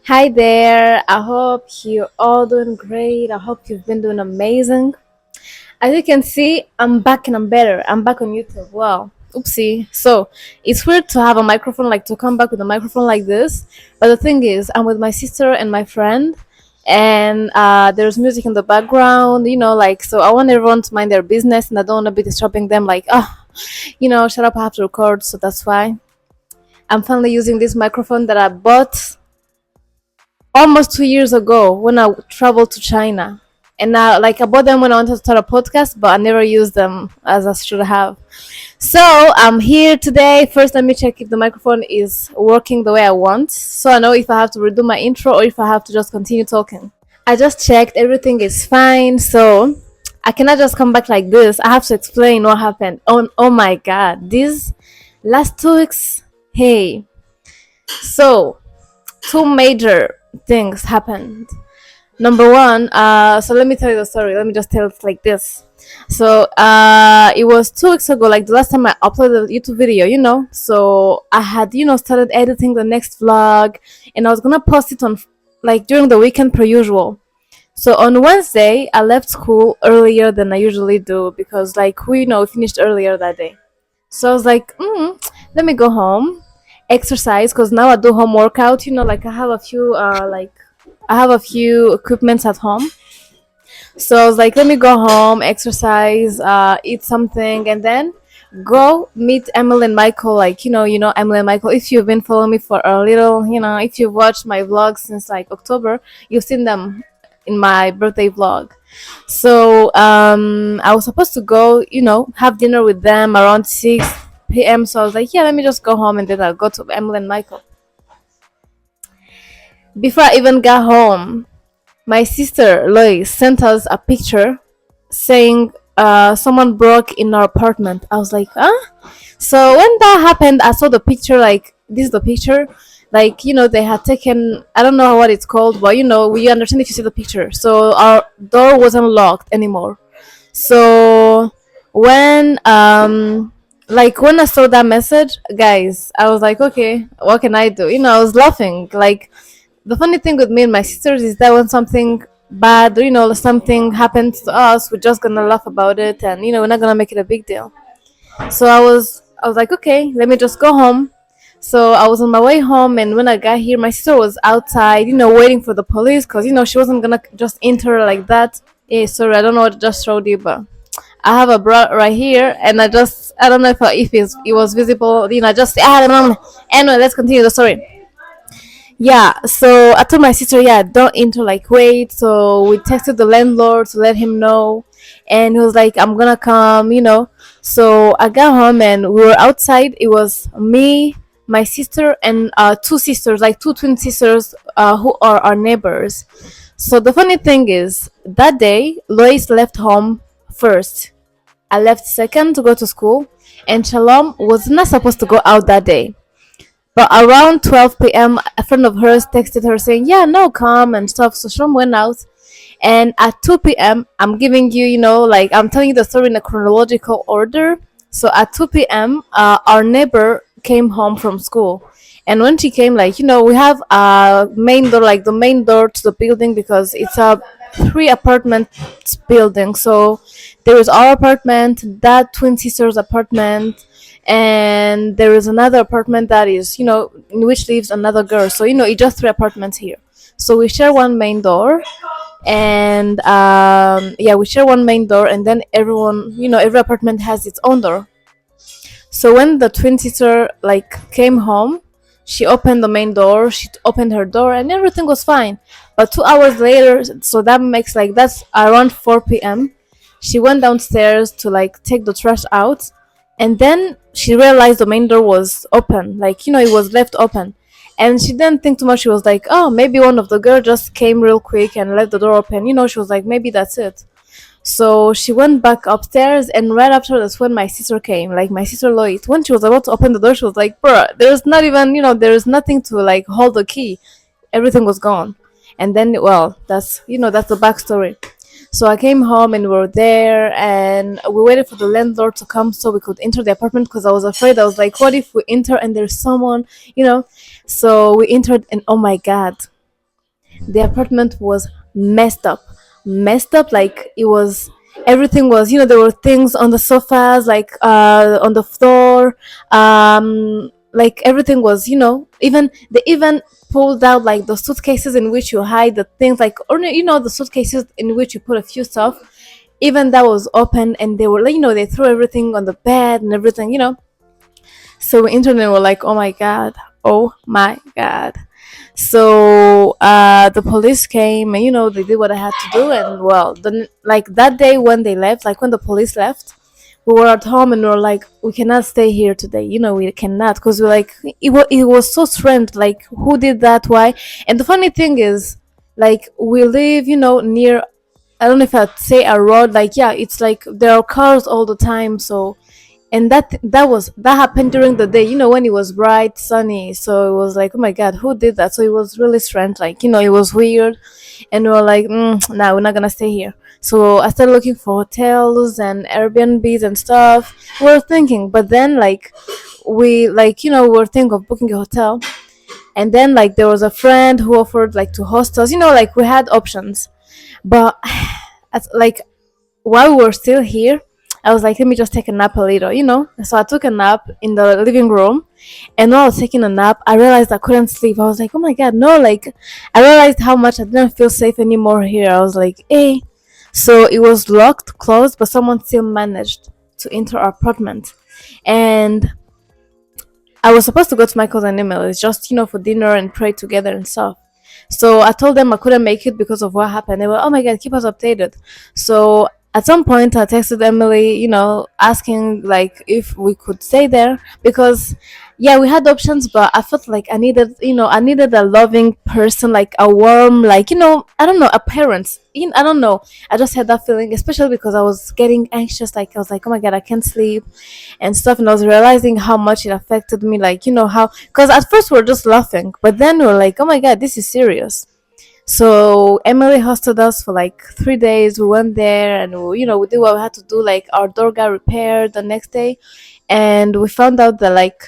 Hi there. I hope you're all doing great. I hope you've been doing amazing. As you can see, I'm back and I'm better. I'm back on YouTube. Wow. Oopsie. So it's weird to have a microphone, like to come back with a microphone like this. But the thing is, I'm with my sister and my friend, and there's music in the background, like, so I want everyone to mind their business and I don't want to be disturbing them, like, shut up, I have to record. So that's why I'm finally using this microphone that I bought almost 2 years ago when I traveled to China. And now, like, I bought them when I wanted to start a podcast, but I never used them as I should have. So I'm here today. First, let me check if the microphone is working the way I want. So I know if I have to redo my intro or if I have to just continue talking. I just checked, everything is fine. So I cannot just come back like this. I have to explain what happened. Oh my God. These last 2 weeks, hey. So two major things happened. Number one, so let me tell you the story. Let me just tell it like this. So it was 2 weeks ago, like the last time I uploaded a YouTube video. So I had, started editing the next vlog, and I was gonna post it on like during the weekend per usual. So on Wednesday, I left school earlier than I usually do because, like, we finished earlier that day. So I was like, let me go home, exercise, because now I do home workout. Like I have a few equipments at home. So I was like, let me go home, exercise, eat something, and then go meet Emily and Michael. Like, Emily and Michael. If you've been following me for a little, if you've watched my vlogs since like October, you've seen them in my birthday vlog. So I was supposed to go, have dinner with them around 6 p.m. So I was like, yeah, let me just go home and then I'll go to Emily and Michael. Before I even got home, my sister Lois sent us a picture saying someone broke in our apartment. I was like, huh? So when that happened, I saw the picture. Like, this is the picture. Like, they had taken, I don't know what it's called, but we understand if you see the picture. So our door wasn't locked anymore. So when when I saw that message, guys, I was like, okay, what can I do? I was laughing. Like, the funny thing with me and my sisters is that when something bad, something happens to us, we're just gonna laugh about it, and we're not gonna make it a big deal. So I was like, okay, let me just go home. So I was on my way home, and when I got here, my sister was outside, waiting for the police, because she wasn't gonna just enter like that. Yeah, sorry, I don't know what I just showed you, but I have a bra right here, and I don't know if it was visible. Just I don't know. Anyway, let's continue the story. Yeah, so I told my sister, yeah, don't enter, like, wait. So we texted the landlord to let him know, and he was like, I'm gonna come. So I got home and we were outside. It was me, my sister, and two sisters, like two twin sisters, who are our neighbors. So the funny thing is, that day, Lois left home first. I left second to go to school, and Shalom was not supposed to go out that day. But around 12 p.m., a friend of hers texted her saying, yeah, no, come and stuff. So Shom went out. And at 2 p.m., I'm giving you, like, I'm telling you the story in a chronological order. So at 2 p.m., our neighbor came home from school. And when she came, like, we have a main door, like the main door to the building, because it's a three apartment building. So there is our apartment, that twin sister's apartment, and there is another apartment that is, in which lives another girl. So it's just three apartments here. So we share one main door, and yeah, we share one main door, and then everyone, every apartment has its own door. So when the twin sister, like, came home, she opened the main door, she opened her door, and everything was fine. But 2 hours later, so that makes, like, that's around 4 p.m., she went downstairs to, like, take the trash out, and then she realized the main door was open, like, it was left open. And she didn't think too much. She was like, oh, maybe one of the girls just came real quick and left the door open. She was like, maybe that's it. So she went back upstairs, and right after that's when my sister came, like my sister Lois. When she was about to open the door, she was like, bruh, there's not even, there's nothing to, like, hold the key. Everything was gone. And then, well, that's the backstory. So I came home and we were there, and we waited for the landlord to come so we could enter the apartment, because I was afraid. I was like, what if we enter and there's someone? So we entered, and oh my God, The apartment was messed up, messed up. Like it was, everything was, there were things on the sofas, like on the floor. Like everything was, even they even pulled out like the suitcases in which you hide the things, like, or the suitcases in which you put a few stuff. Even that was open, and they were like, they threw everything on the bed and everything, so internet were like, oh my god, oh my god. So the police came, and they did what I had to do. And well, then, like that day when they left, like when the police left, we were at home and we were like, we cannot stay here today, we cannot, because we're like, it was so strange, like who did that, why. And the funny thing is, like we live, near, I don't know if I'd say a road, like, yeah, it's like there are cars all the time. So, and that happened during the day, when it was bright, sunny. So it was like, oh my god, who did that? So it was really strange, like, it was weird. And we were like, nah, we're not gonna stay here. So I started looking for hotels and Airbnbs and stuff. We were thinking, but then, like, we, like, we were thinking of booking a hotel. And then, like, there was a friend who offered, like, to host us, like we had options. But like, while we were still here, I was like, let me just take a nap a little. So I took a nap in the living room. And while I was taking a nap, I realized I couldn't sleep. I was like, oh my god, no. Like, I realized how much I didn't feel safe anymore here. I was like, hey. So it was locked, closed, but someone still managed to enter our apartment. And I was supposed to go to my cousin Emily's just, for dinner and pray together and stuff. So I told them I couldn't make it because of what happened. They were, oh my god, keep us updated. So at some point, I texted Emily, asking like if we could stay there, because yeah, we had options, but I felt like I needed a loving person, like a warm, like, I don't know, a parent. I don't know. I just had that feeling, especially because I was getting anxious. Like I was like, oh my god, I can't sleep and stuff. And I was realizing how much it affected me. Like, how, because at first we are just laughing, but then we are like, oh my god, this is serious. So Emily hosted us for like 3 days. We went there, and we did what we had to do. Like our door got repaired the next day, and we found out that like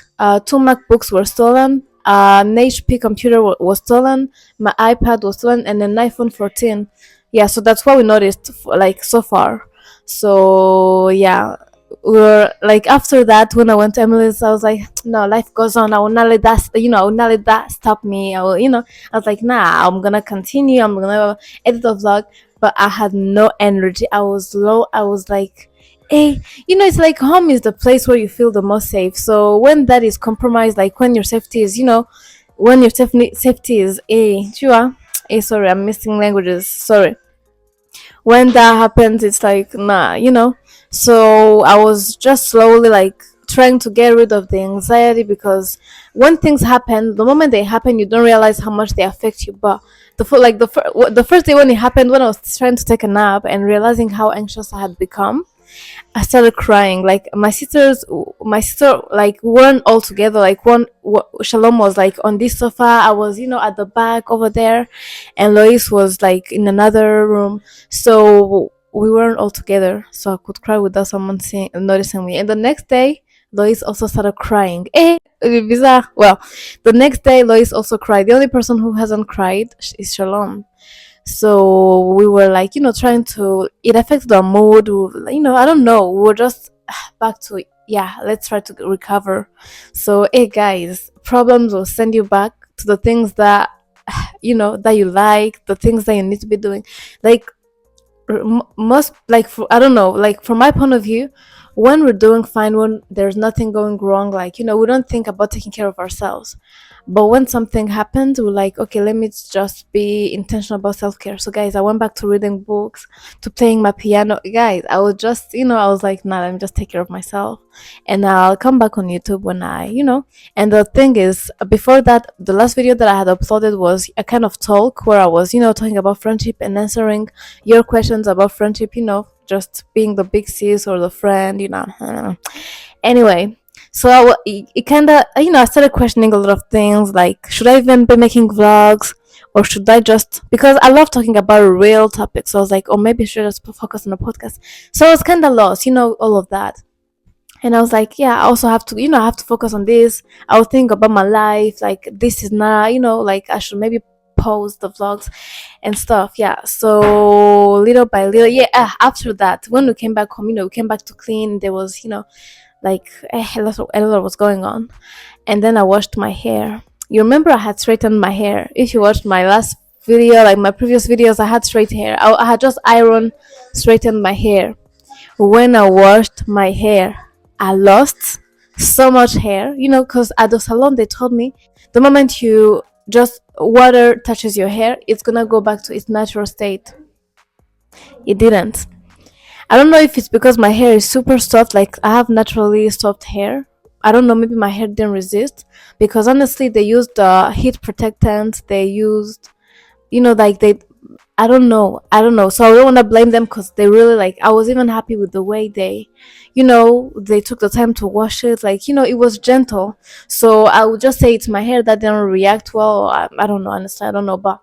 two MacBooks were stolen, an HP computer was stolen, my iPad was stolen, and an iPhone 14. Yeah, so that's what we noticed like so far. So yeah, we were like, after that, when I went to Emily's, I was like, no, life goes on. I will not let that, I will not let that stop me. I was like, nah, I'm gonna continue. I'm gonna edit the vlog. But I had no energy. I was low. I was like, hey, it's like home is the place where you feel the most safe. So when that is compromised, like when your safety is, when your safety is, sure. Sorry, I'm missing languages. Sorry, when that happens, it's like, nah. So I was just slowly like trying to get rid of the anxiety, because when things happen, the moment they happen, you don't realize how much they affect you. But the first day when it happened, when I was trying to take a nap and realizing how anxious I had become, I started crying. Like my sister, like weren't all together. Like Shalom was like on this sofa. I was, at the back over there, and Lois was like in another room. So we weren't all together. So I could cry without someone seeing, noticing me. And the next day, Lois also started crying. Bizarre. Well, the next day, Lois also cried. The only person who hasn't cried is Shalom. So we were like, trying to, it affected our mood. I don't know, we were just back to, yeah, let's try to recover. So hey guys, problems will send you back to the things that that you like, the things that you need to be doing. Like most, like, I don't know, like from my point of view, when we're doing fine, when there's nothing going wrong, like, we don't think about taking care of ourselves. But when something happens, we're like, okay, let me just be intentional about self-care. So guys, I went back to reading books, to playing my piano. Guys, I was just, I was like, nah, let me just take care of myself, and I'll come back on YouTube when and the thing is, before that, the last video that I had uploaded was a kind of talk where I was, talking about friendship and answering your questions about friendship, just being the big sis or the friend, Anyway, so it kind of, I started questioning a lot of things, like, should I even be making vlogs, or should I just, because I love talking about real topics. So I was like, oh, maybe I should just focus on the podcast. So I was kind of lost, all of that. And I was like, yeah, I also have to, I have to focus on this. I was thinking about my life, like, this is not, like, I should maybe post the vlogs and stuff. Yeah, so little by little, yeah, after that, when we came back home, we came back to clean. There was, like a lot was going on. And then I washed my hair. You remember I had straightened my hair. If you watched my last video, like my previous videos, I had straight hair. I had just iron straightened my hair. When I washed my hair, I lost so much hair, because at the salon they told me the moment you just water touches your hair, it's gonna go back to its natural state. It didn't. I don't know if it's because my hair is super soft, like I have naturally soft hair. I don't know, maybe my hair didn't resist, because honestly they used heat protectant, they used, like they, I don't know, so I don't want to blame them, because they really, like, I was even happy with the way they took the time to wash it, like, it was gentle. So I would just say it's my hair that didn't react well. I don't know, honestly, I don't know, but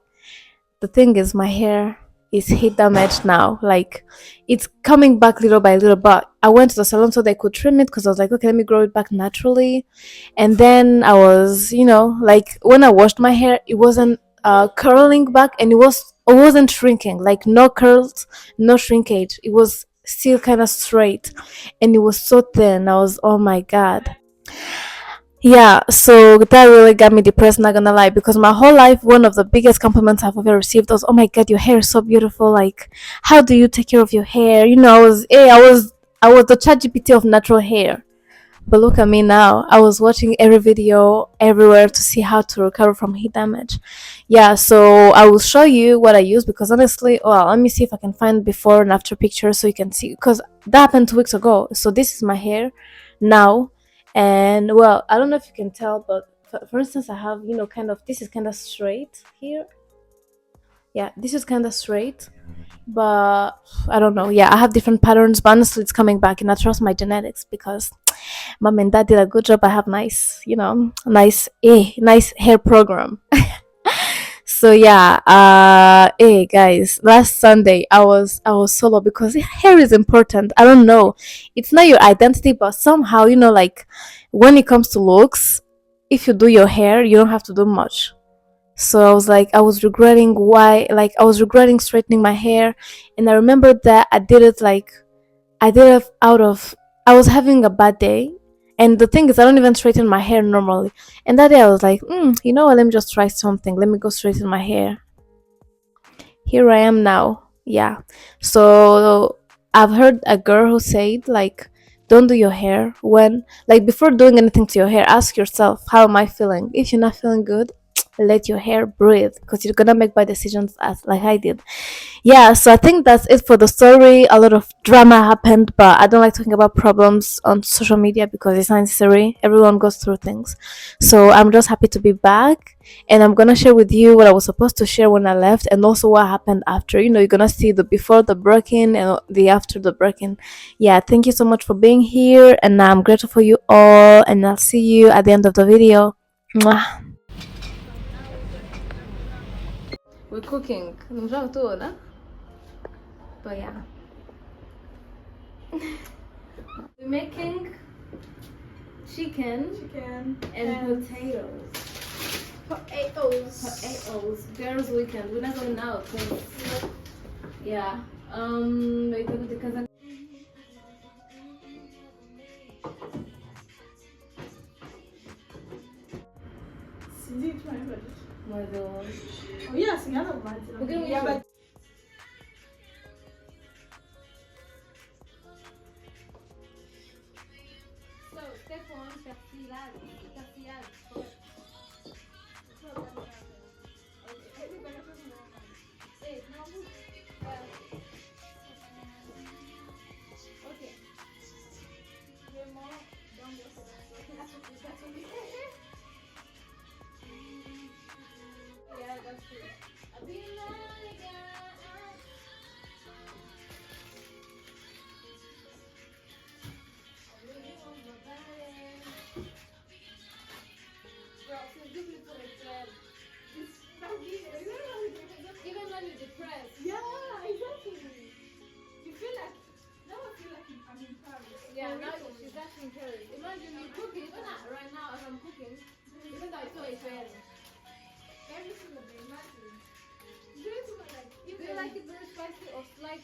the thing is my hair is heat damaged now, like it's coming back little by little, but I went to the salon so they could trim it, because I was like, okay, let me grow it back naturally. And then I was, like when I washed my hair, it wasn't curling back, and it wasn't shrinking, like no curls, no shrinkage, it was still kind of straight, and it was so thin. I was, oh my god. Yeah, so that really got me depressed, not gonna lie, because my whole life, one of the biggest compliments I've ever received was, "Oh my god, your hair is so beautiful! Like, how do you take care of your hair?" I was the ChatGPT of natural hair. But look at me now. I was watching every video everywhere to see how to recover from heat damage. Yeah, so I will show you what I use, because honestly, well, let me see if I can find before and after pictures so you can see, because that happened 2 weeks ago. So this is my hair now, and well, I don't know if you can tell, but for instance, I have, kind of, this is kind of straight here. Yeah, this is kind of straight, but I don't know. Yeah, I have different patterns, but honestly, it's coming back, and I trust my genetics, because mom and dad did a good job. I have nice, nice hair program. So yeah, hey guys, last Sunday I was solo, because hair is important. I don't know, it's not your identity, but somehow, like when it comes to looks, if you do your hair, you don't have to do much. So I was like, I was regretting straightening my hair, and I remembered that I did it out of, I was having a bad day. And the thing is, I don't even straighten my hair normally. And that day I was like, you know what, let me just try something. Let me go straighten my hair. Here I am now. Yeah. So I've heard a girl who said, like, don't do your hair when, like, before doing anything to your hair, ask yourself, how am I feeling? If you're not feeling good, let your hair breathe, because you're gonna make bad decisions, as like I did. Yeah, so I think that's it for the story. A lot of drama happened, but I don't like talking about problems on social media, because it's not necessary. Everyone goes through things. So I'm just happy to be back, and I'm gonna share with you what I was supposed to share when I left, and also what happened after. You're gonna see the before the break-in and the after the break-in. Yeah, thank you so much for being here, and I'm grateful for you all, and I'll see you at the end of the video. Mwah. We're cooking. But yeah. We're making chicken and potatoes. Potatoes. Girls' weekend. We're not going out. Yeah. Because my God. Oh yeah, yeah. So, step one, persilade. Okay. Yeah, that's true. I'll be like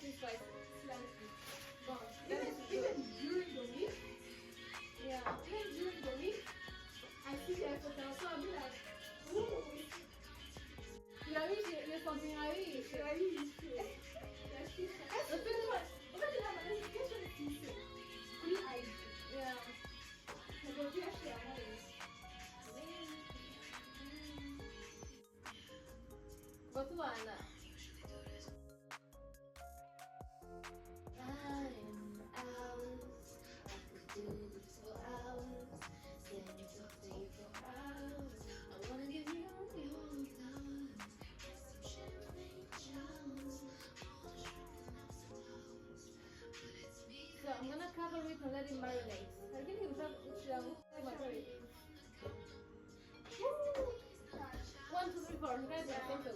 this like slightly. But Even during the week, yeah, even during the week, I see the hotel, so I'll be like, ooh, il a eu les continuations. j'ai eu ici. La chicha. En fait, la magnification est ici. Oui, I do. Yeah. Je vais bien acheter à moi. What's the one? So I'm gonna cover it and let it marinate. I think it was one, two, three, four. Ready? I think so.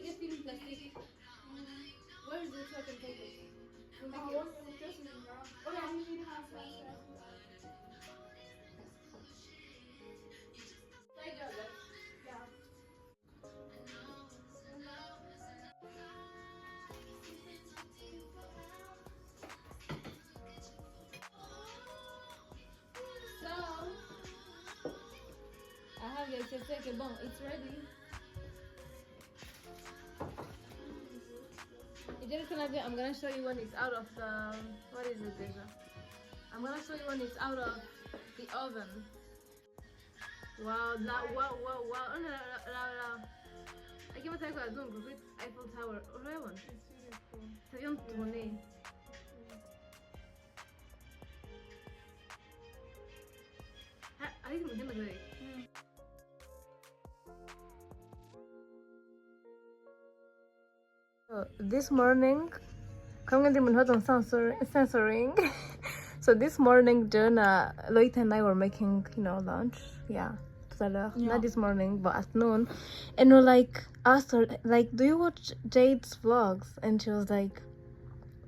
You're stealing plastic. Where is it so I can take it? I want to just remember. Oh, yeah, we need half that. Like that. Yeah. So I have your cheesecake. Bon, it's ready. I'm gonna show you when it's out of the, what is it, Deja? I'm gonna show you when it's out of the oven. Wow, wow. Oh, no. I can't tell you what I'm doing because it's Eiffel Tower. Oh, I want. So you don't tourner. I think I'm gonna So this morning, censoring. So this morning, Jonah, Loit and I were making, lunch. Yeah, not this morning, but at noon. And we're like, asked her, like, do you watch Jade's vlogs? And she was like,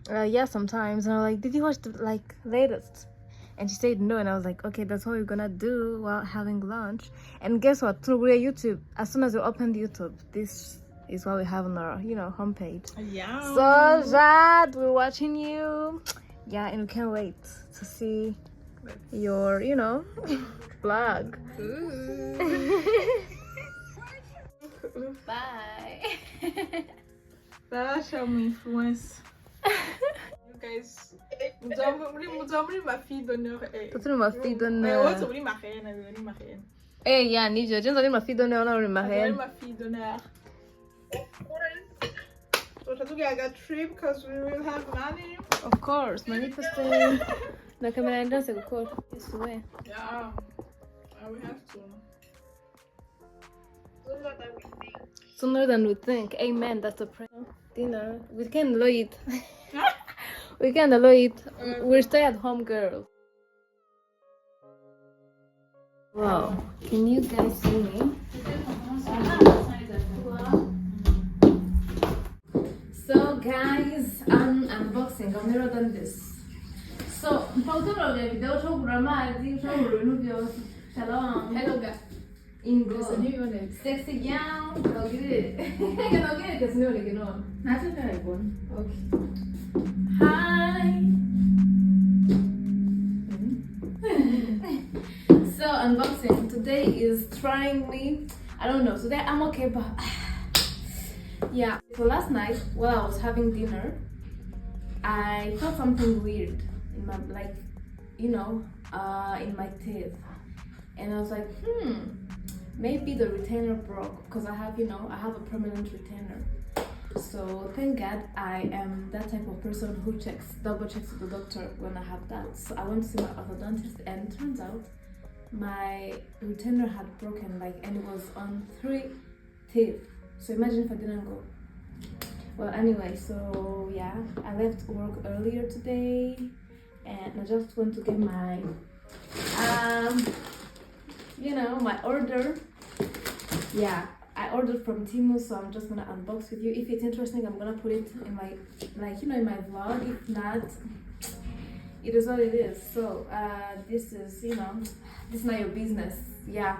yeah, sometimes. And I'm like, did you watch the latest? And she said no, and I was like, okay, that's what we're gonna do while having lunch. And guess what? Through YouTube, as soon as we opened YouTube, this is what we have on our, homepage. Yeah. So Jad, we're watching you. Yeah, and we can't wait to see your, vlog. Bye. That shall me influence. You guys, mudamri ma fille d'honneur. Toi, ma fille d'honneur. Mais ouais, tu ma reine. Eh, yeah, Nijo, tu ma fille d'honneur, non, ma reine. Ma fille d'honneur. So I got trip because we will have money. Of course, money for staying. La camera entra se go. Yes, way. Yeah, we have to. Sooner than we think. Amen. That's a prayer. Dinner. We can allow it. We can allow it. We're stay-at-home girls. Wow. Can you guys see me? So guys, I'm unboxing. I've never done this. So, hello guys. Ingo. Sexy young. I'll get it. I'll get it because no, like, That's okay. Okay. Hi. So, unboxing. Today is trying me. I don't know. Today I'm okay, but yeah. So last night while I was having dinner, I felt something weird in my in my teeth, and I was like, maybe the retainer broke because I have a permanent retainer. So thank God I am that type of person who double checks with the doctor when I have that. So I went to see my orthodontist, and it turns out my retainer had broken, and it was on 3 teeth. So imagine if I didn't go. Well, anyway, so yeah, I left work earlier today, and I just went to get my my order. Yeah, I ordered from Temu, so I'm just gonna unbox with you. If it's interesting, I'm gonna put it in my in my vlog. If not, it is what it is. So this is this is not your business. Yeah.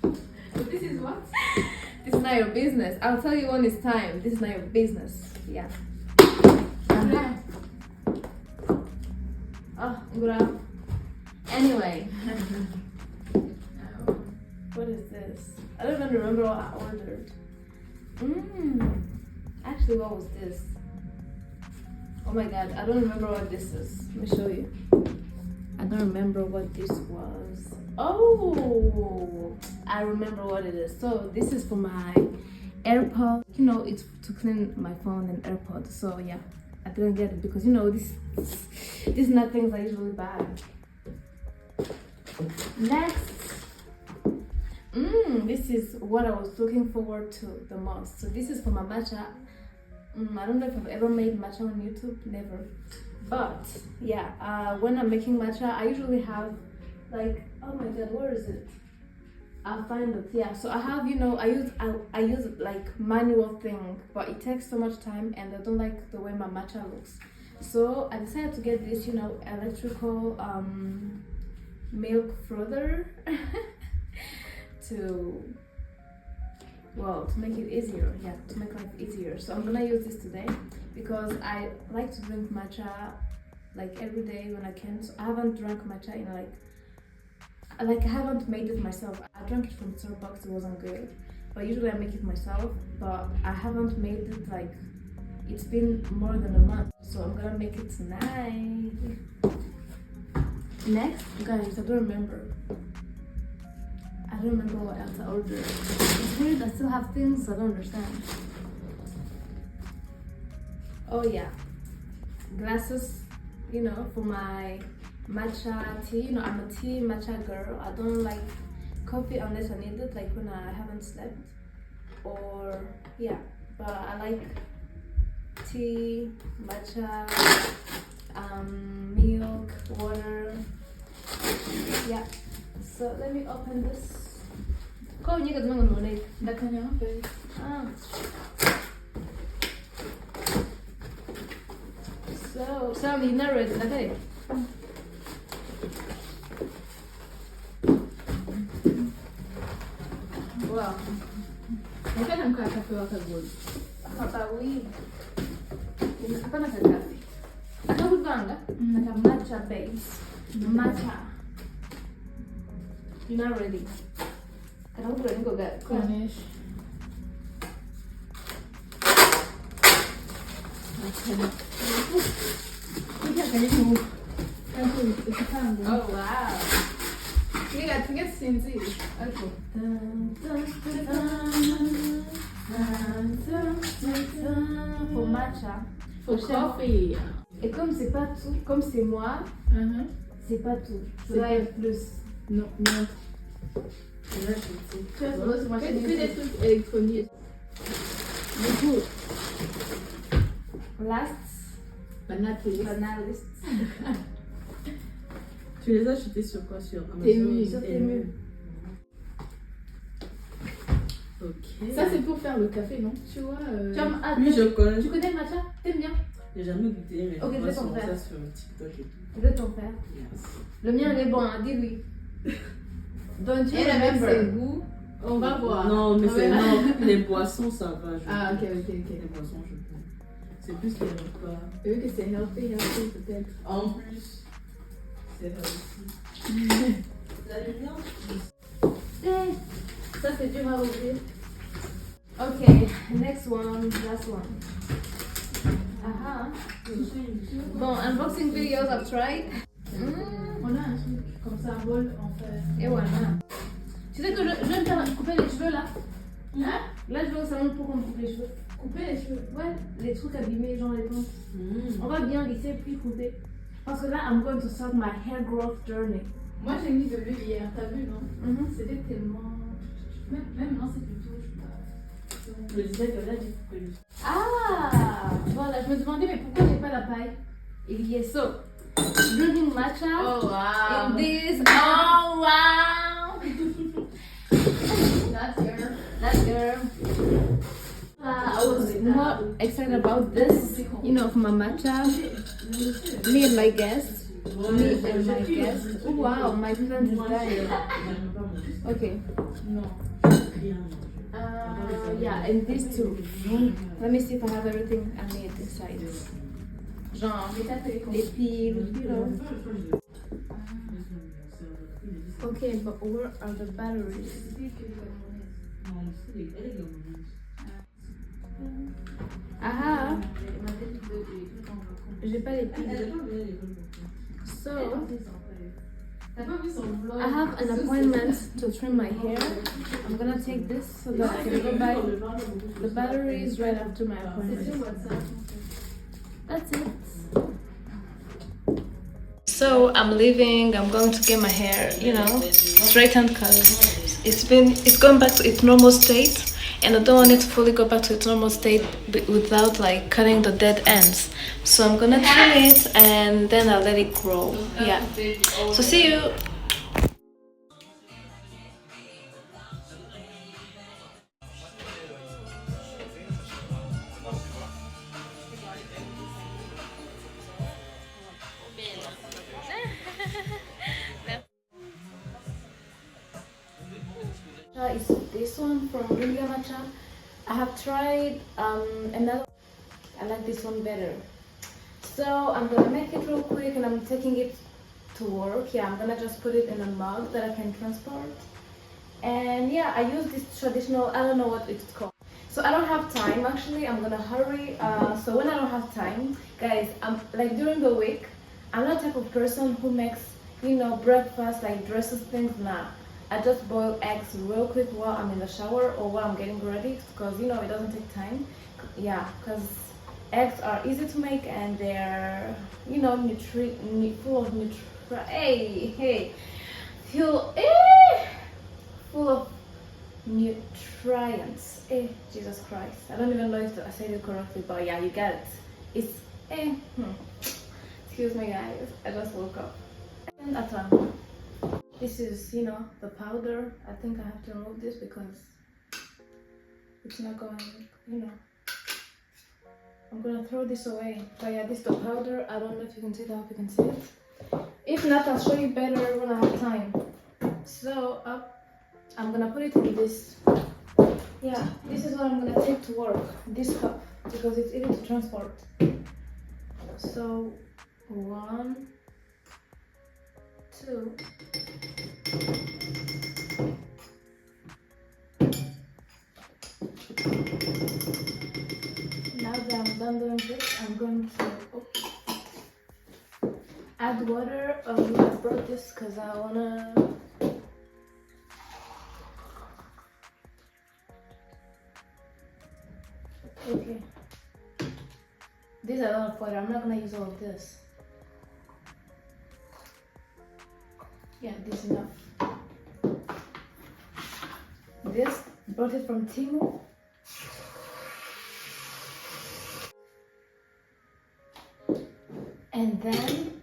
So this is what This is not your business. I'll tell you when it's time. This is not your business. Yeah. Oh, good. Anyway. What is this? I don't even remember what I ordered. Actually, what was this? Oh my god, I don't remember what this is. Let me show you. I don't remember what this was. Oh, I remember what it is. So this is for my AirPod. You know, it's to clean my phone and AirPod. So yeah, I didn't get it because you know these not things I usually buy. Next, this is what I was looking forward to the most. So this is for my matcha. I don't know if I've ever made matcha on YouTube, never. But yeah, when I'm making matcha, I usually have like, oh my god, where is it? I'll find it. Yeah, so I have, you know, I use like manual thing, but it takes so much time and I don't like the way my matcha looks. So I decided to get this, you know, electrical milk frother to make it easier. Yeah, to make life easier. So I'm gonna use this today because I like to drink matcha like every day when I can. So I haven't drank matcha in like I haven't made it myself. I drank it from Starbucks, it wasn't good. But usually I make it myself, but I haven't made it like, it's been more than a month. So I'm gonna make it tonight. Next, guys, I don't remember what else I ordered. It's weird, I still have things I don't understand. Oh yeah, glasses, you know, for my matcha tea. You know, I'm a tea matcha girl. I don't like coffee unless I need it, like when I haven't slept. Or yeah, but I like tea, matcha, milk, water. Yeah. So let me open this. Kau ni kat mana mana? Dah kena apa? So I'm ignorant. Okay. Wow. Mungkin nak kau kafe atau gold. Apa oui? Apa nak kafe? Apa good banga? Nak matcha base. Matcha. You're not ready. Kenapa berani kau gak? Cornish. Oh wow. You got to get Cindy. Okay. For matcha. For coffee. Et comme c'est pas tout, comme c'est moi, c'est pas tout. Ça doit être plus. Non, non. Là, je sais. Que des trucs électroniques. Du coup, Last, banalist. Tu les as achetés sur quoi? Sur Amazon? Temu. sur Temu. Ok. Ça, c'est pour faire le café, non? Tu vois. Oui, je connais. Tu connais le matcha? T'aimes bien? J'ai jamais goûté, mais Ok, je je vais t'en vois faire. ça sur TikTok et tout. Je vais t'en faire. Yes. Le mien, il est bon, hein, dis-oui. Don't you Et avec ses remember? goûts, on va voir. Non, mais On c'est verra. non, les boissons, ça va. Ah, ok. Les boissons, je peux. C'est plus les repas. Vu que c'est healthy peut-être. En plus, c'est healthy. Vous allez bien? Ça, c'est dur à ouvrir. Okay, next one, last one. Bon, unboxing videos I've tried. On a un truc comme ça, un bol en fer. Et voilà. Tu sais que je viens de faire couper les cheveux là. Hein? Là, je vais au salon pour qu'on me coupe les cheveux. Couper les cheveux. Ouais, les trucs abîmés, genre les plantes. On va bien lisser puis couper. Parce que là, I'm going to start my hair growth journey. Moi, j'ai mis de l'huile hier, t'as vu, non? C'était tellement. Même non, c'est plutôt. Je me disais que là, j'ai coupé le. Ah, voilà, je me demandais mais pourquoi j'ai pas la paille. Il y est so. Drinking matcha. Oh wow! In this. Oh wow! That girl. I was more excited about this, you know, for my matcha. Me and my guest. Oh wow, my plant is dying. Okay. Non, rien. Yeah, and these two. Let me see if I have everything I need inside. Genre, les piles, you know. Okay, but where are the batteries? Ah, j'ai pas les piles. So, I have an appointment to trim my hair. I'm gonna take this so that I can go buy the batteries right after my appointment. That's it. So I'm leaving. I'm going to get my hair, you know, straightened because it's going back to its normal state, and I don't want it to fully go back to its normal state without like cutting the dead ends. So I'm gonna trim it and then I'll let it grow. Yeah. So see you. Is this one from Reine matcha. I have tried another. I like this one better. So I'm gonna make it real quick and I'm taking it to work. Yeah, I'm gonna just put it in a mug that I can transport. And yeah, I use this traditional, I don't know what it's called. So I don't have time actually, I'm gonna hurry. So when I don't have time, guys, I'm like during the week, I'm not the type of person who makes, you know, breakfast, like dresses things, nah. I just boil eggs real quick while I'm in the shower or while I'm getting ready because, you know, it doesn't take time. Yeah, because eggs are easy to make and they're, you know, full of full of nutrients. Jesus Christ. I don't even know if I said it correctly, but yeah, you get it. It's Excuse me guys, I just woke up. And this is, you know, the powder. I think I have to remove this because it's not going, you know. I'm gonna throw this away. But yeah, this is the powder. I don't know if you can see it. I hope you can see it. If not, I'll show you better when I have time. So I'm gonna put it in this. Yeah, this is what I'm gonna take to work. This cup because it's easy to transport. So 1, 2. Now that I'm done doing this, I'm going to add water. I brought this because I wanna. Okay. This is a lot of water. I'm not gonna use all of this. Yeah, this is enough. This brought it from Temu. And then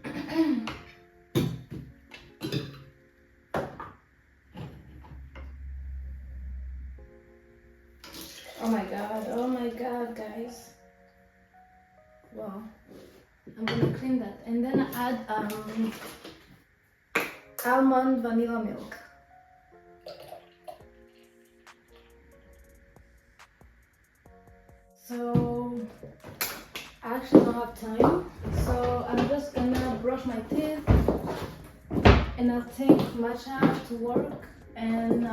oh my god guys. Wow. I'm gonna clean that and then I add almond vanilla milk. So I actually don't have time, so I'm just gonna brush my teeth and I'll take matcha to work and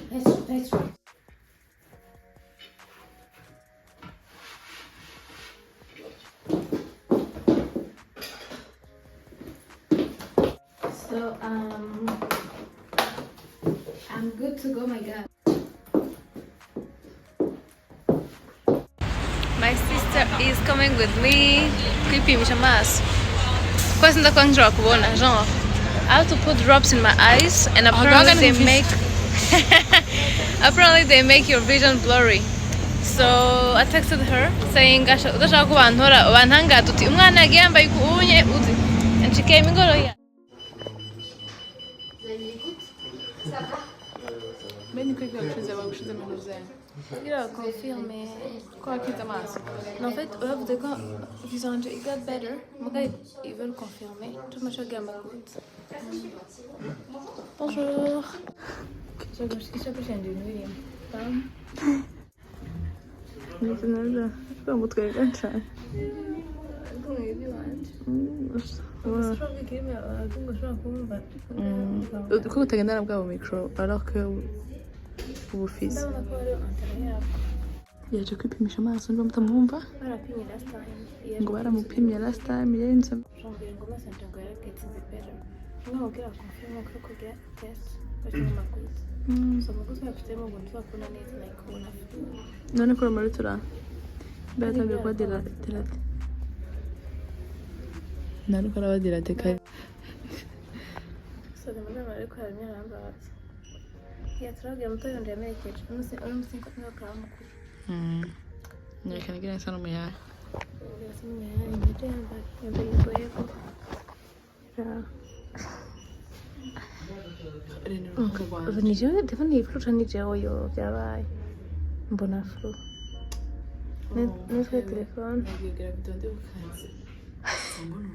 pastry. So I'm good to go, my god. My sister is coming with me. Creepy, me chamas. Quase ainda com drop, bona, genre. I have to put drops in my eyes, and apparently they make your vision blurry. So I texted her saying, and she came and go, yeah. Beni o que é que eu preciso? Eu preciso me dizer. Yeah, confirme. Qual é que tá mais? En fait, it got better. Ils veulent confirmer. Tout le monde m'écoute. Bonjour. Neza neza twamutwereka cyane kuko utagendana bwabo mikoro ariko ubufise yaje kwipimisha amaso niba mutamwumva ngo baramupimye last time yenze none ko muri tura batangiye kuba derate none ko aba derate kare so ndabona bari ko harimo arambaza ya turagiye muto yonde yamerekeje umunsi ko niyo karamukuru nyekana gira sana mu ya Nije defani fruta nije oyo byabaye mbona fru Nitwe telefone nagiye bitonde bukanze mbona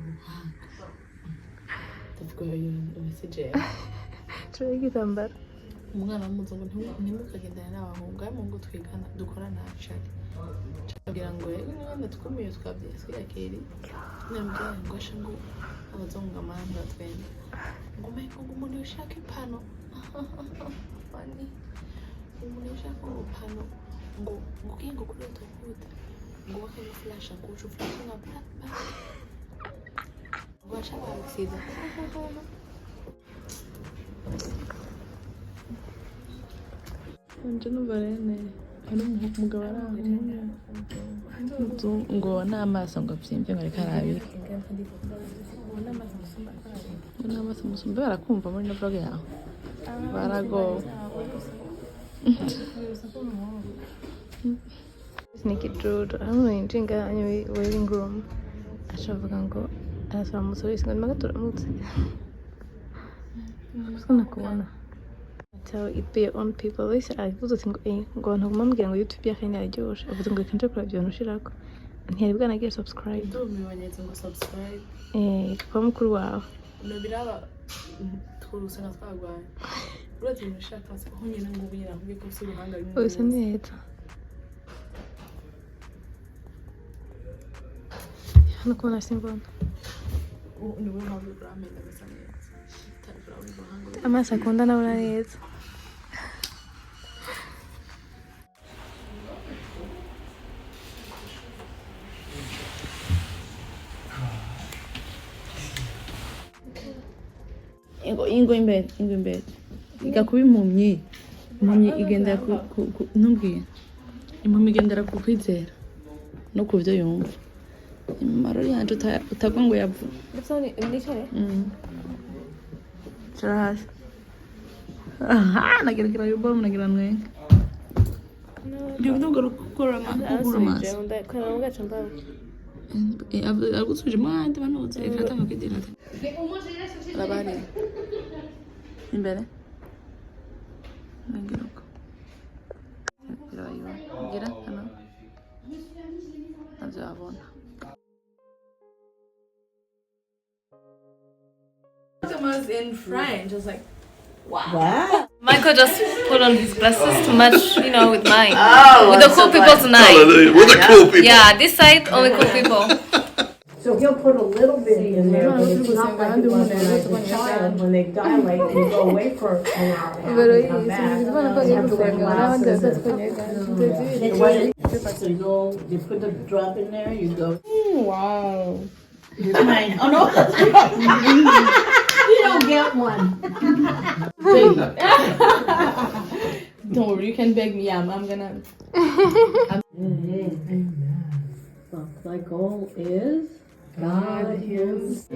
ndavuga yo message turi gitambara umwana w'umuzungu ntimukagendana n'abahungu abo ngo twigana dukorana cyane kugira ngo rero twumiye twabyese yakeri nambye ngo shangu abazungu amanda twende ngo meko umuntu ushaka impano bani umuntu ushaka impano ngo ngiye kuri autoroute ngo bakaba flash ngo flash na black ngo ashaka aksida nje nubarene ari umugabo ngo n'amaso ngo byimve ngo reka arabike n'amaso musumba barakumva muri no blog yawe barago Sneaky dude hano yinjinga anyoye waiting room ashavuga ngo arasaba musorisi ngo nimagatura mutse sana kubona tell your own people listen avuze ati ngo abantu bamubwira ngo YouTube yake ni aryoshye avuze ngo kanje kora byo nushirako ntiyari bwanagiye subscribe ndumibanyeze ngo subscribe kwa mukuru wawe no biraba twuruse na twagwaye urati mushaka se aho nyine ngo ubira ngo ko se uruhanga rimwe oya neza hano ko nasimbona ni we mpamvu uramenda gasa neza amaso akunda nawe neza ingo imbere igakuba impumyi igendera ku ntumbwiye impumyi igendera ku kwizera no ku byo yumva imaro yanje utagwa ngo yavu shara hasi nageragera yubamu nagira mwenga ndio ndogo gukora amaso agusuje mwande banoze ifata ngakidira labari imbere ngiruko gira hano azabona in French. I was like, wow. Michael just put on his glasses to match, with mine. Oh, with the cool people tonight. With the cool people. Yeah, this side only cool people. So he'll put a little bit in there, but it's not like the one that I was a child when they dilate and go away for an hour and a half and come back. You have to wear glasses. So you put the drop in there, you go. Wow. Here's mine. Oh no. You don't get one. Don't worry, you can beg me. I'm gonna. Amen. Well, my goal is God Himself.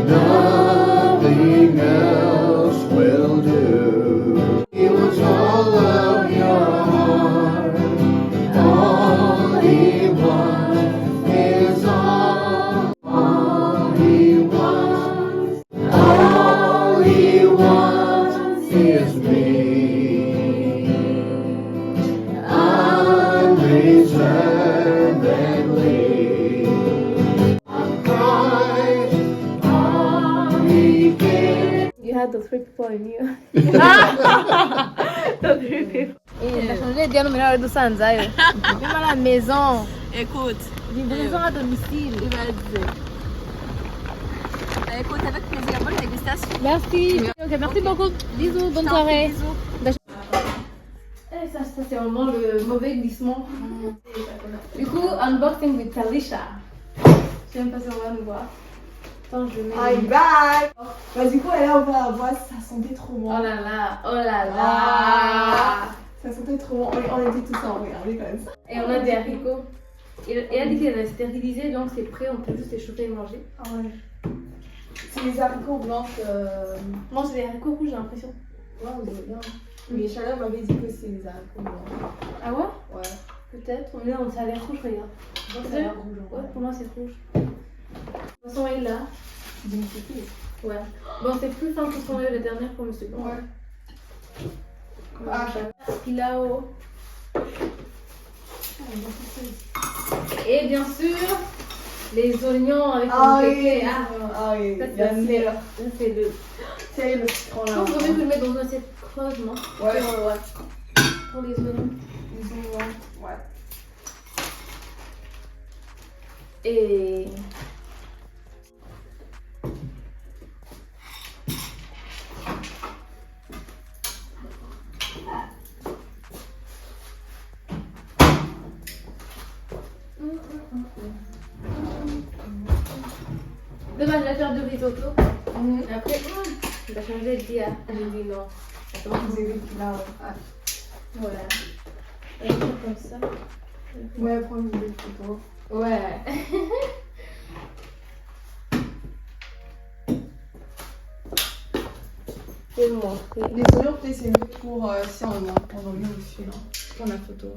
Nothing else will do. He wants all of your heart. All He wants is all He wants. All He wants is me. Unreserved and leave. Christ, all He gives. the three people in you. The three people. Et t'as changé de dire, non, mais là, on est à la maison. Écoute, Livraison à domicile. il va dire. Écoute, avec plaisir, bonne dégustation. Merci. Ok, merci beaucoup. Bisous, bonne soirée. Bisous. Eh, ça c'est vraiment le mauvais glissement. Du coup, unboxing with Talisha. Je sais même pas si on va nous voir. Attends, je mets. I'm back. Bah du coup, là, on va voir, ça sentait trop bon. Oh là là, oh là là. Ça sentait trop bon. On était tous en regarder comme ça. Et on a des haricots. Il a dit qu'il avait stérilisé, donc c'est prêt, on peut juste les chauffer et manger. Ah ouais. C'est les haricots blancs. Non, c'est des haricots rouges, j'ai l'impression. Ouais, on dirait bien. Mais Chaleur m'avait dit que c'est les haricots blancs. Ah ouais? Ouais. Peut-être. Mais non, ça a l'air rouge, regarde. Moi, ça a l'air rouge. Ouais, pour moi c'est rouge. Le poisson est là. Ouais. Bon, c'est plus fin que ce qu'on a eu la dernière fois, mais c'est bon. Ouais. Ah, Pilao. Et bien sûr, les oignons avec Ah le oui, péché. ah oui, Ça, bien sûr. c'est le. C'est le citron Je là. pense qu'on devrait le mettre dans une assiette creuse, non? Ouais. Pour les oignons. Ils ont ouais. Et. Demain, je vais faire du risotto. Et après, je vais changer de dia. J'ai dit non. Attends, vous avez vu là. Voilà. Et je fais comme ça. Ouais, prends une idée plutôt. Ouais. C'est bon. Les oignons, peut-être c'est mieux pour si on en met au-dessus là. Pour la photo.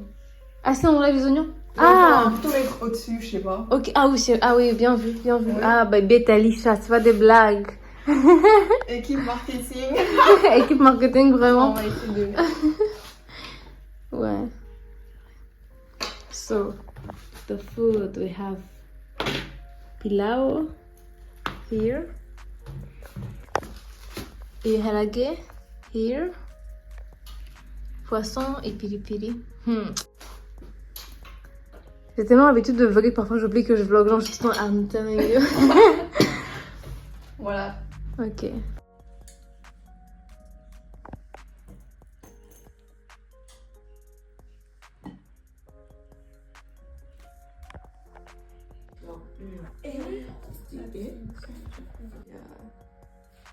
Ah, si on enlève les oignons? Ah! Plutôt mettre au-dessus, je sais pas. Ok, ah oui, ah oui, bien vu, bien vu. Ouais. Ah, bah, bête Alicia, c'est pas des blagues. Équipe marketing. Équipe marketing, On vraiment. va essayer de. Ouais. So, the food we have pilau here. Et halage here. Poisson et piri-piri. J'ai tellement l'habitude de vlogger que parfois j'oublie que je vlog genre juste en I'm telling you. Voilà. Ok.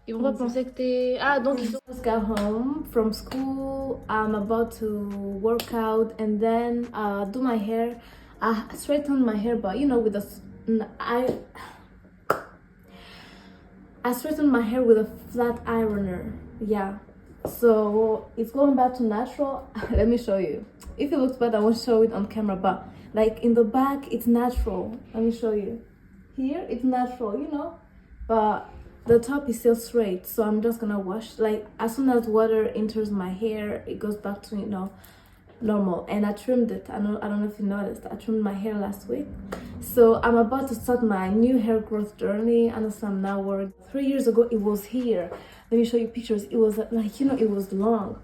Ils vont pas penser que t'es... Ah, donc ils just got home from school. I'm about to work out and then do my hair. I straighten my hair, but you know, with a... I straighten my hair with a flat ironer. Yeah. So it's going back to natural. Let me show you. If it looks bad, I won't show it on camera, but like in the back, it's natural. Let me show you. Here, it's natural, you know, but the top is still straight. So I'm just gonna wash, like as soon as water enters my hair, it goes back to, you know, normal. And I trimmed it. I don't know if you noticed. I trimmed my hair last week. So I'm about to start my new hair growth journey. Honestly, I'm now worried. 3 years ago, it was here. Let me show you pictures. It was like, you know, it was long.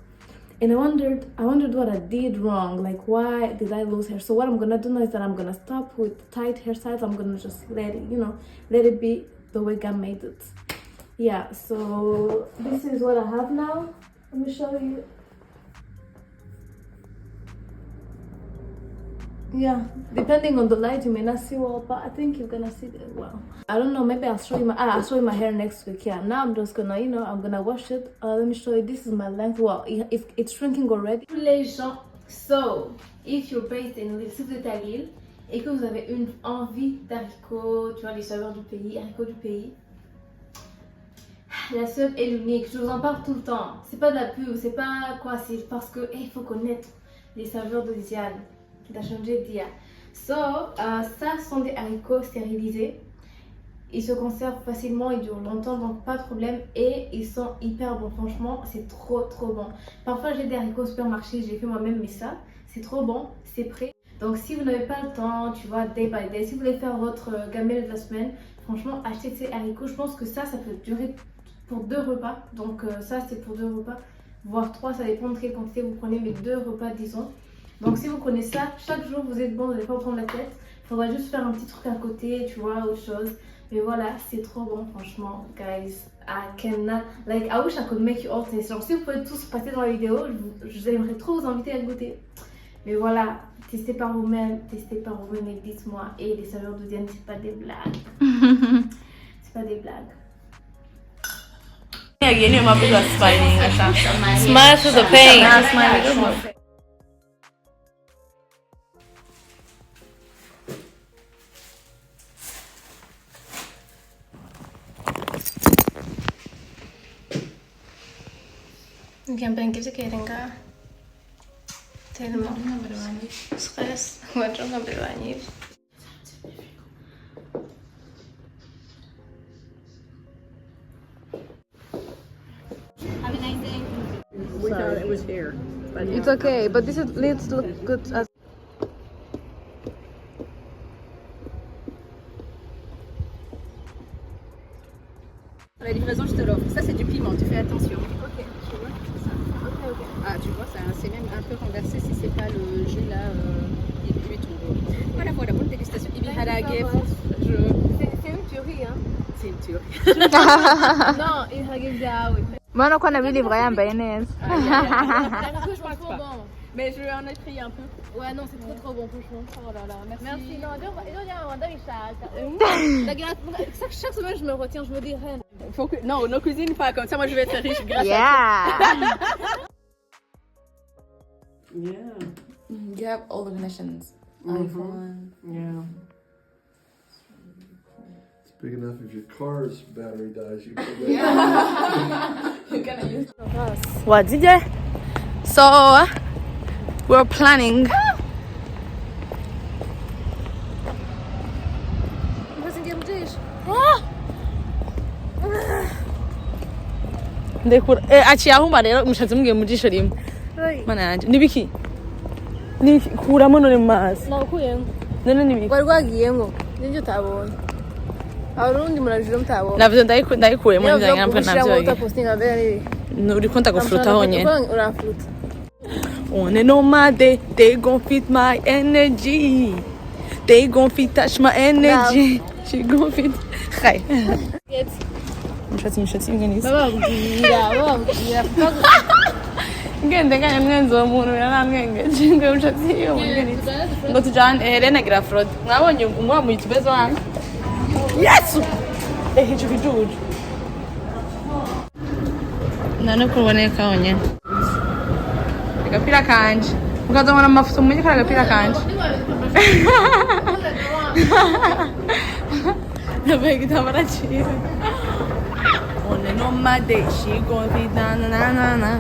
And I wondered what I did wrong. Like, why did I lose hair? So what I'm gonna do now is that I'm gonna stop with tight hairstyles. I'm gonna just let it, you know, let it be the way God made it. Yeah, so this is what I have now. Let me show you. Yeah, depending on the light, you may not see well, but I think you're gonna see it well. I don't know, maybe I'll show you my hair next week. Yeah, now I'm just gonna, you know, I'm gonna wash it. Let me show you. This is my length. Well, it's shrinking already. Les gens, so if you're based in l'île, si vous êtes à Lille et que vous avez une envie d'haricots, tu vois, les saveurs du pays, haricots du pays, la seule est l'unique. Je vous en parle tout le temps. C'est pas de la pub, c'est pas quoi, c'est parce que il faut connaître les saveurs de Louisiane. T'as changé d'IA. So, ça sont des haricots stérilisés. Ils se conservent facilement, ils durent longtemps, donc pas de problème. Et ils sont hyper bons, franchement, c'est trop bon. Parfois j'ai des haricots au supermarché, j'ai fait moi-même, mais ça, c'est trop bon, c'est prêt. Donc si vous n'avez pas le temps, tu vois, day by day, si vous voulez faire votre gamelle de la semaine, franchement, achetez ces haricots. Je pense que ça peut durer pour 2 repas. Donc ça c'est pour 2 repas, voire 3, ça dépend de quelle quantité vous prenez, mais 2 repas disons. Donc si vous prenez ça, chaque jour vous êtes bon, vous n'allez pas vous prendre la tête. Il faudra juste faire un petit truc à côté, tu vois, autre chose. Mais voilà, c'est trop bon franchement, guys. I cannot, like, I wish I could make you all taste. Genre si vous pouvez tous passer dans la vidéo, j'aimerais trop vous inviter à goûter. Mais voilà, testez par vous-même et dites-moi. Et les saveurs de Diane, c'est pas des blagues. C'est pas des blagues. Smile to the pain. Gamben gibt es keinen Temu. Stress. Wajar ngambil banyak. Have a nice day. We thought it was here. But It's okay, but this is let's look good as. la livraison, je te l'offre. Ça, c'est du piment, tu fais attention. Ok, tu vois. Ok. Ah, tu vois, c'est même un peu renversé si c'est pas le jus là. Il est tombé. Voilà, bonne dégustation. Il vient à la guêpe. C'est une tuerie, hein. C'est une tuerie. Non, il regarde ça, oui. Mbona kwa nabili Brian Bainez. Je pense trop bon. Mais je vais en essayer un peu. Ouais, non, c'est trop bon, franchement. Oh là là, merci. Merci. Non, chaque semaine, je me retiens, je me dis Reine. Faut que... Non, nos cuisines pas comme ça. Moi, je vais être riche grâce Yeah. Yeah. You have all the connections. iPhone. Yeah. It's big enough if your car's battery dies, you can You're gonna use. What did you? So we're planning. ndekura aciye ahumba rero umushatsi mubwiye mu jisho rimwe mana yanje nibiki kuramo none mu mazi Nakuyemo. none nibiki Wari wagiyemo. Nibyo utabonye. Abarundi murajura mutabonye. navyo ndayikuyemo njyanye napfa navyo postinga mbere. uri konta gufruta honyene Urafruta. on est nomade they gon fit my energy they gon fit touch my energy she gon fit hey Mshatsi mgeni. Bababwira. Ngende ngane mwenzo umuntu yaramwenge jinge mshatsi yo mgeni. Ngo tujane Helena Grafrod. Mwabonye umwa mu YouTube zo hano. Yesu. Hicho kijuju. Nana kuboneka onye. Agapira kanje. Mukazomana amafuso munye kara agapira kanje. Nabegi tamara chiwe. On est nomade, she gon' be na.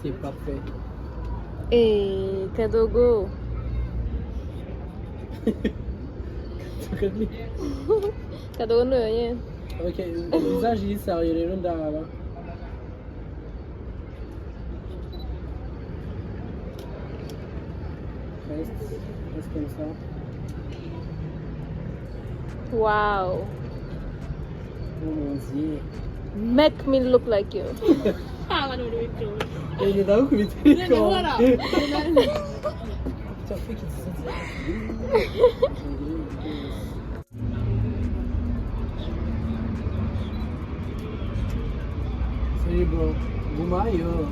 C'est parfait. Kadogo. Kadogo ndo yenyewe. Ok, visage hii sérieux rero ndaba. Reste comme ça. Wow. Oh mon Dieu. Make me look like you. Ele dá o que me Seribu, Gumayo.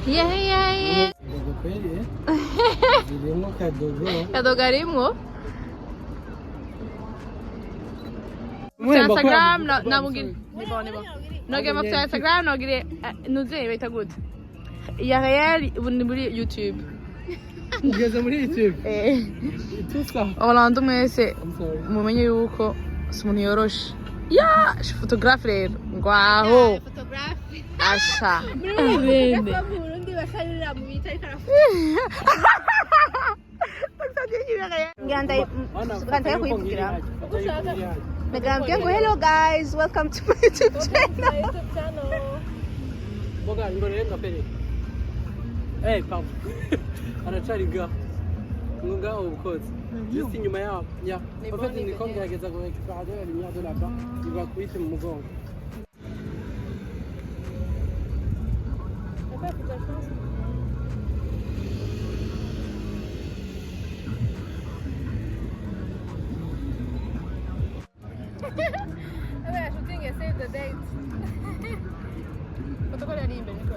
Yeah. Kadogo arimwo. Instagram na mugire. Nibone. Noge mu Instagram nogire nuze bita gute. Ya real muri YouTube. Ugeze muri YouTube. Tusa. Abantu mwese mumenye yuko si umuntu yoroshe. Ya, photographe rero. Ngwaho. Photographe. Asha. Bende. Burundi basharira mu bita ikarafu. Hello guys, welcome to my YouTube channel. Boga, ngorere ngapere. Eh, pardon. Anachari gars. ngaho ukoze just inyuma yaho ya en fait ni ko ngerageza kurekipera de la lumière de là-bas il va kuite mu mugongo Vabbè, shooting e save the date. Quanto quella lì in bene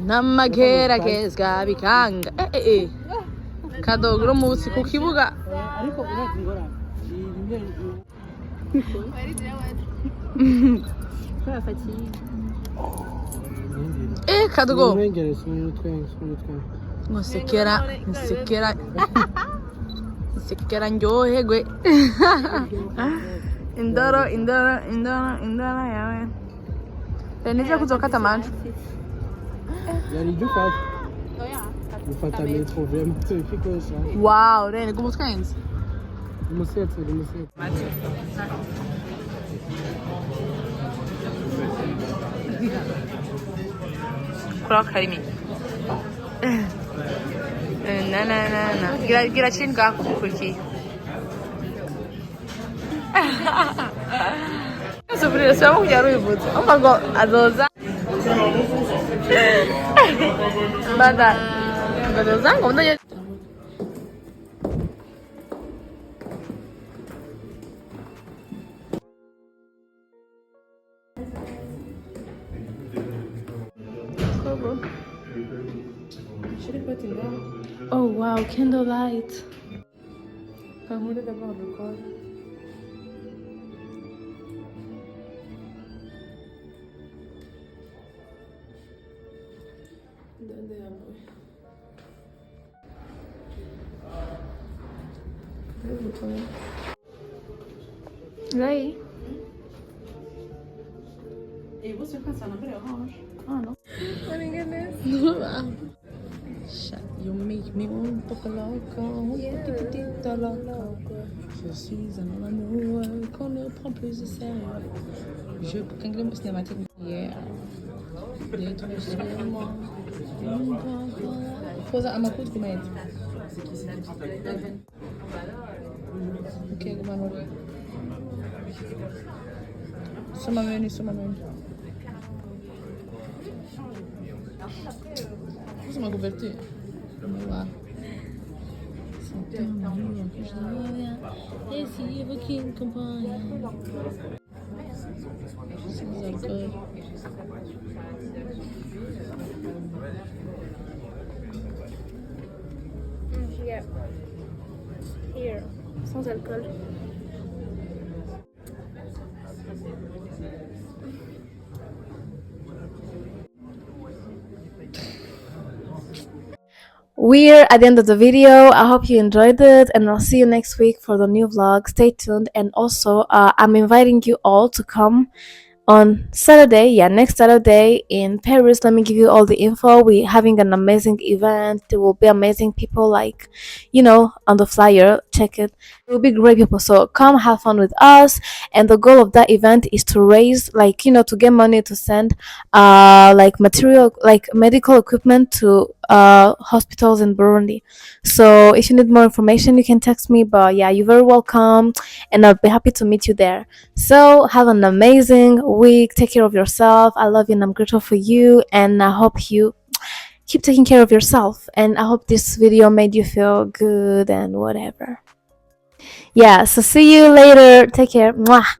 n'amageragezwa bikanga kadogoro munsi ku kibuga ariko urazi ngora kadogo ngengere sunutwe nsekera ndyoherwe indoro yawe nijya kuzokata amanje yari dufata dufata metro vraiment terrifique ça wow Reine gumutwenzi umusetse kuri karimi gira chini kako kuki Sofreu, só um quero ir muito. Oh my god, adoza. Bada. Adoza, como não é? Oh wow, candlelight. Ray. E você passando por orange? Oh no. Oh my goodness. You make me un poco loco, un petita loco. Je suis un amoureux qu'on ne prend plus de sérieux. Je peux qu'un grand cinématique hier. Détruire sur moi. Posa a macuto com medo. Ok, mano. Suma menu. Posa uma couverture. Voilà. C'est un amour que je reviens. Et si vous qui me comprenez. Sans alcool. Yeah. Here. Sans alcool. We're at the end of the video. I hope you enjoyed it, and I'll see you next week for the new vlog. Stay tuned. And also I'm inviting you all to come on Saturday, next Saturday in Paris. Let me give you all the info. We're having an amazing event. There will be amazing people, like, on the flyer. Check it. It will be great people. So come have fun with us. And the goal of that event is to raise, to get money to send material, like medical equipment to hospitals in Burundi. So if you need more information, you can text me. But yeah, you're very welcome, and I'll be happy to meet you there. So have an amazing week. Take care of yourself. I love you and I'm grateful for you, and I hope you keep taking care of yourself, and I hope this video made you feel good and whatever. Yeah, so see you later. Take care. Mwah.